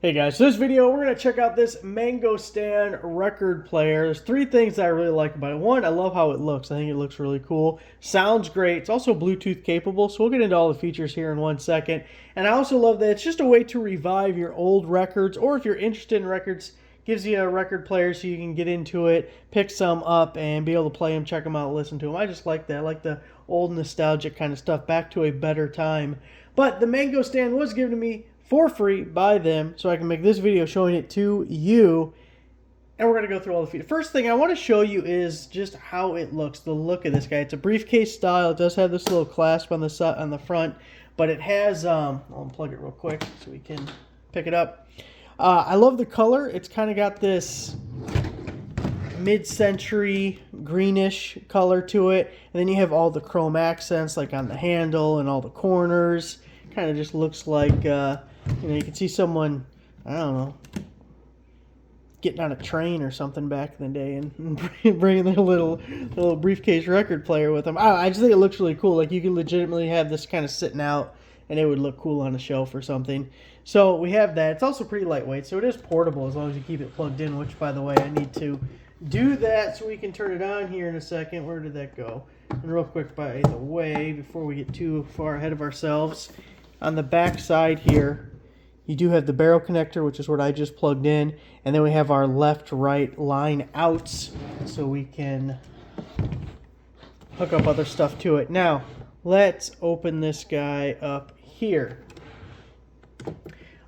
Hey guys, so this video we're going to check out this Mango Stand record player. There's three things that I really like about it. One, I love how it looks. I think it looks really cool. Sounds great. It's also Bluetooth capable, so we'll get into all the features here in 1 second. And I also love that it's just a way to revive your old records, or if you're interested in records, gives you a record player so you can get into it, pick some up, and be able to play them, check them out, listen to them. I just like that. I like the old nostalgic kind of stuff, back to a better time. But the Mango Stand was given to me for free by them, so I can make this video showing it to you. And we're going to go through all the features. First thing I want to show you is just how it looks, the look of this guy. It's a briefcase style. It does have this little clasp on the front, but it has, I'll unplug it real quick so we can pick it up. I love the color. It's kind of got this mid-century greenish color to it, and then you have all the chrome accents like on the handle and all the corners. Kind of just looks like you can see someone, I don't know, getting on a train or something back in the day and bringing their little briefcase record player with them. I just think it looks really cool. Like, you could legitimately have this kind of sitting out and it would look cool on a shelf or something. So we have that. It's also pretty lightweight, so it is portable as long as you keep it plugged in, which, by the way, I need to do that so we can turn it on here in a second. Where did that go? And real quick, by the way, before we get too far ahead of ourselves, on the back side here, you do have the barrel connector, which is what I just plugged in, and then we have our left-right line outs, so we can hook up other stuff to it. Now, let's open this guy up here.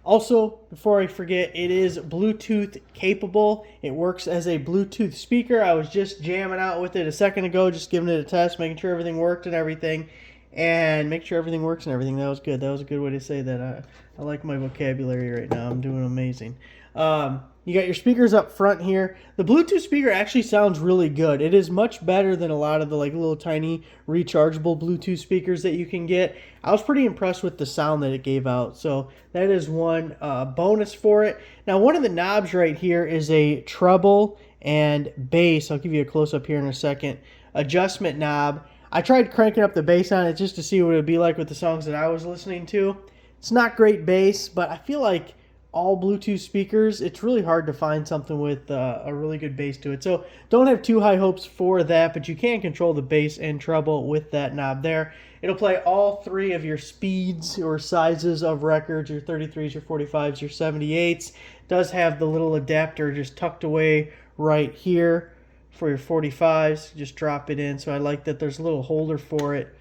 Also, before I forget, it is Bluetooth capable. It works as a Bluetooth speaker. I was just jamming out with it a second ago, just giving it a test, making sure everything worked and everything. And make sure everything works and everything. That was good. That was a good way to say that. I like my vocabulary right now. I'm doing amazing. You got your speakers up front here. The Bluetooth speaker actually sounds really good. It is much better than a lot of the little tiny rechargeable Bluetooth speakers that you can get. I was pretty impressed with the sound that it gave out. So that is one bonus for it. Now, one of the knobs right here is a treble and bass. I'll give you a close-up here in a second. Adjustment knob. I tried cranking up the bass on it just to see what it would be like with the songs that I was listening to. It's not great bass, but I feel like all Bluetooth speakers, it's really hard to find something with a really good bass to it. So don't have too high hopes for that, but you can control the bass and treble with that knob there. It'll play all three of your speeds or sizes of records, your 33s, your 45s, your 78s. It does have the little adapter just tucked away right here. For your 45s, just drop it in. So I like that there's a little holder for it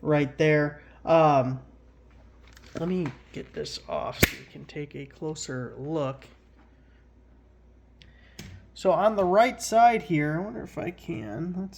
right there. Let me get this off so you can take a closer look. So on the right side here, I wonder if I can.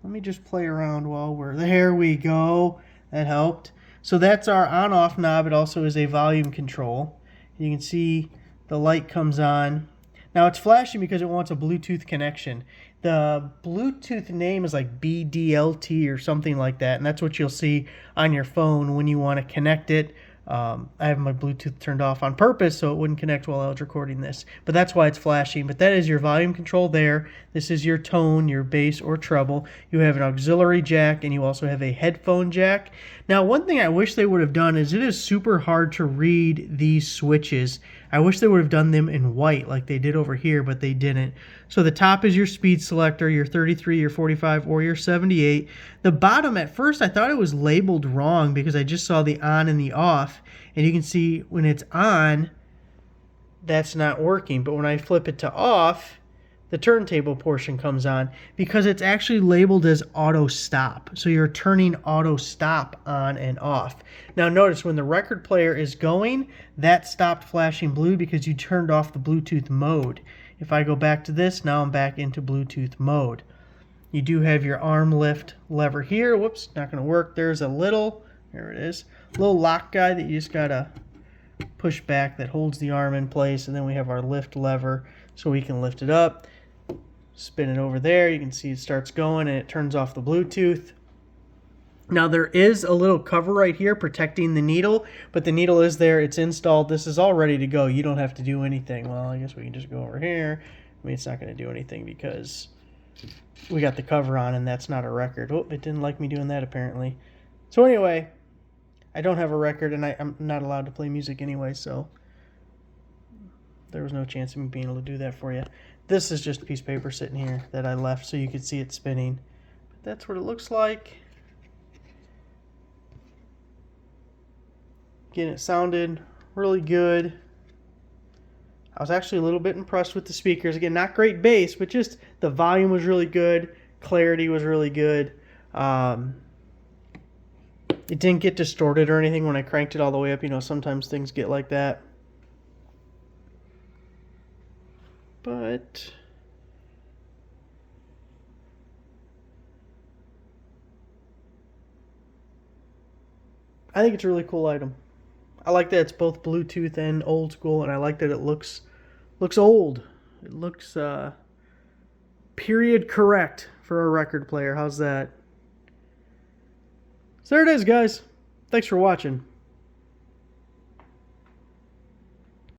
Let me just play around while we're there. We go. That helped. So that's our on-off knob. It also is a volume control. You can see the light comes on. Now, it's flashing because it wants a Bluetooth connection. The Bluetooth name is like BDLT or something like that, and that's what you'll see on your phone when you want to connect it. I have my Bluetooth turned off on purpose so it wouldn't connect while I was recording this, but that's why it's flashing. But that is your volume control there. This is your tone, your bass or treble. You have an auxiliary jack, and you also have a headphone jack. Now, one thing I wish they would have done is it is super hard to read these switches. I wish they would have done them in white like they did over here, but they didn't. So the top is your speed selector, your 33, your 45, or your 78. The bottom, at first, I thought it was labeled wrong because I just saw the on and the off. And you can see when it's on, that's not working. But when I flip it to off, the turntable portion comes on because it's actually labeled as auto stop. So you're turning auto stop on and off. Now notice when the record player is going, that stopped flashing blue because you turned off the Bluetooth mode. If I go back to this, now I'm back into Bluetooth mode. You do have your arm lift lever here. Whoops, not going to work. There's a little, there it is, little lock guy that you just got to push back that holds the arm in place. And then we have our lift lever so we can lift it up. Spin it over there. You can see it starts going and it turns off the Bluetooth. Now there is a little cover right here protecting the needle, but the needle is there. It's installed. This is all ready to go. You don't have to do anything. Well, I guess we can just go over here. I mean, it's not going to do anything because we got the cover on and that's not a record. Oh, it didn't like me doing that apparently. So anyway, I don't have a record and I'm not allowed to play music anyway, so there was no chance of me being able to do that for you. This is just a piece of paper sitting here that I left so you could see it spinning. But that's what it looks like. Again, it sounded really good. I was actually a little bit impressed with the speakers. Again, not great bass, but just the volume was really good. Clarity was really good. It didn't get distorted or anything when I cranked it all the way up. You know, sometimes things get like that. But I think it's a really cool item. I like that it's both Bluetooth and old school, and I like that it looks old. It looks period correct for a record player. How's that? So there it is, guys. Thanks for watching.